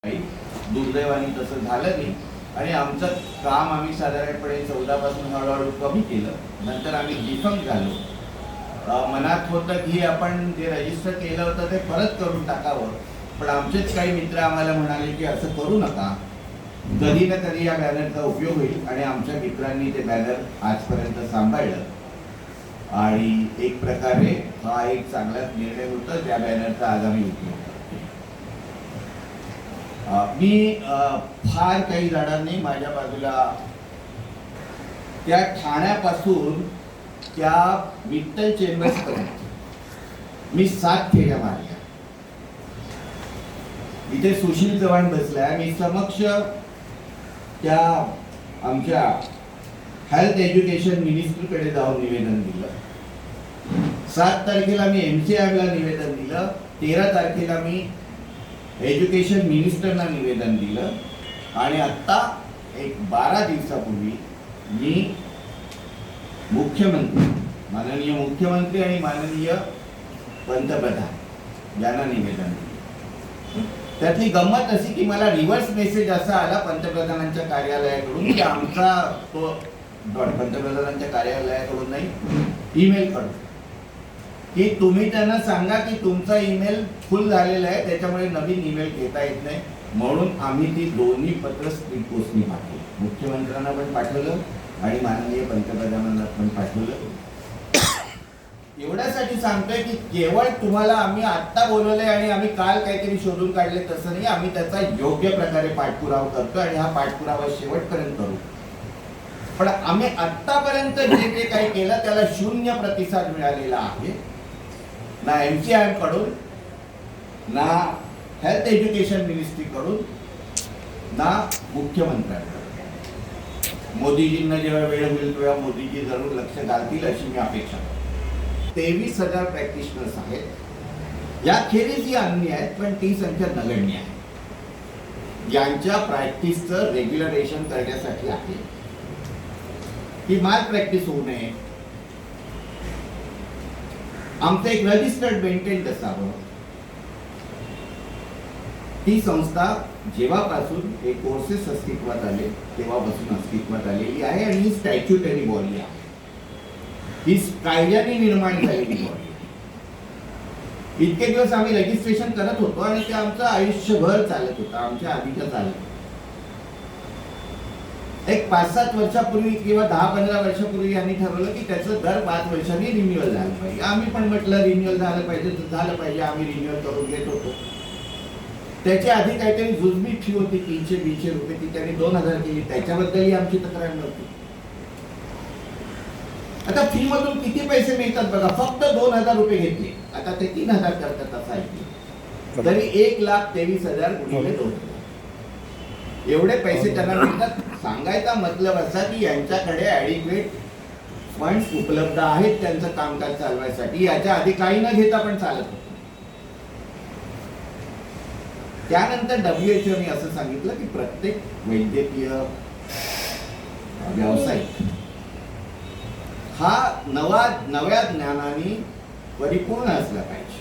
दुर्दैवाने तसं झालं नाही आणि आमचं काम आम्ही साधारणपणे 14 पासून हळूहळू कमी केलं. नंतर आम्ही डिफंक्ट झालो. मनात होतं की आपण जे रजिस्टर केलं होतं ते परत करून टाकावं, पण आमचेच काही मित्र आम्हाला म्हणाले की असं करू नका, कधी ना कधी या बॅनरचा उपयोग होईल. आणि आमच्या मित्रांनी ते बॅनर आजपर्यंत सांभाळलं आणि एक प्रकारे हा एक चांगलाच निर्णय होता त्या बॅनरचा आगामी उपयोग. मी फार काही जाणार नाही. माझ्या बाजूला त्या ठाण्यापासून त्या विठ्ठल चेंबर्सपर्यंत मी 7 फेऱ्या मारल्या. इथे सुशील चव्हाण बसलाय. मी समक्ष त्या आमच्या हेल्थ एज्युकेशन मिनिस्ट्रीकडे जाऊन निवेदन दिलं. 7 तारखेला मी MCIला निवेदन दिलं. 13 तारखेला मी एज्युकेशन मिनिस्टरना निवेदन दिलं आणि आत्ता एक 12 दिवसापूर्वी मी मुख्यमंत्री, माननीय मुख्यमंत्री आणि माननीय पंतप्रधान यांना निवेदन दिलं. त्यातली गंमत अशी की मला रिव्हर्स मेसेज असा आला पंतप्रधानांच्या कार्यालयाकडून की आमचा तो पंतप्रधानांच्या कार्यालयाकडून नाही, ईमेल कडून, की तुम्ही त्यांना सांगा की तुमचा ईमेल फुल झालेला आहे, त्याच्यामुळे नवीन ईमेल घेता येत नाही. म्हणून आम्ही ती दोन्ही पत्र स्पीड पोस्टनी पाठवली. मुख्यमंत्र्यांना पण पाठवलं आणि माननीय पंतप्रधानांना पण पाठवलं. एवढ्यासाठी सांगतोय की केवळ तुम्हाला आम्ही आत्ता बोलवलंय आणि आम्ही काल काहीतरी शोधून काढले तसं नाही. आम्ही त्याचा योग्य प्रकारे पाठपुरावा करतो आणि हा पाठपुरावा शेवटपर्यंत करू. पण आम्ही आत्तापर्यंत जे जे काही केलं त्याला 0 प्रतिसाद मिळालेला आहे. ना MCI कडून, ना हेल्थ एज्युकेशन मिनिस्ट्री कडून, ना मुख्यमंत्र्यांकडून. मोदीजींना जेव्हा वेळ होईल तेव्हा मोदीजी जरूर लक्ष घालतील अशी मी अपेक्षा करतो. 23,000 प्रॅक्टिशनर्स आहेत. याखेरीज ही अन्य आहेत, पण ती संख्या नगण्य आहे ज्यांच्या प्रॅक्टिसचं रेग्युलरेशन करण्यासाठी आहे. ही माल प्रॅक्टिस होऊ नये. आमचं एक रजिस्टर्ड मेंटेन असावं. ती संस्था जेव्हापासून हे कोर्सेस अस्तित्वात आले तेव्हापासून अस्तित्वात आलेली आहे आणि ही स्टॅच्युटरी बॉडी आहे. ही कायद्याने निर्माण झालेली बॉडी. इतके दिवस आम्ही रजिस्ट्रेशन करत होतो आणि ते आमचं आयुष्यभर चालत होतं, आमच्या आधीच्या चालत. एक 5-7 वर्षापूर्वी किंवा 10-15 वर्षापूर्वी यांनी ठरवलं की त्याचं दर 5 वर्षांनी रिन्युअल झालं पाहिजे. आम्ही पण म्हटलं रिन्युअल झालं पाहिजे तर झालं पाहिजे. आम्ही रिन्युअल करून घेत होतो. त्याच्या आधी काहीतरी जुजबी फी होती 300-200 रुपये, ती त्यांनी 2000 केली. त्याच्याबद्दलही आमची तक्रार नव्हती. आता फी मधून किती पैसे मिळतात बघा. फक्त 2000 रुपये घेतले, आता ते 3000 करतात असं ऐकलं तरी 1,23,000 गुणिले 2 एवढे पैसे त्यांना मिळतात. सांगायचा मतलब असा की यांच्याकडे ॲडिक्वेट फंड्स उपलब्ध आहेत त्यांचं कामकाज चालवायसाठी. याच्या आधी काही न घेता पण चालत होतं. त्यानंतर WHO असं सांगितलं की प्रत्येक वैद्यकीय व्यावसायिक हा नव्या ज्ञानाने परिपूर्ण असला पाहिजे.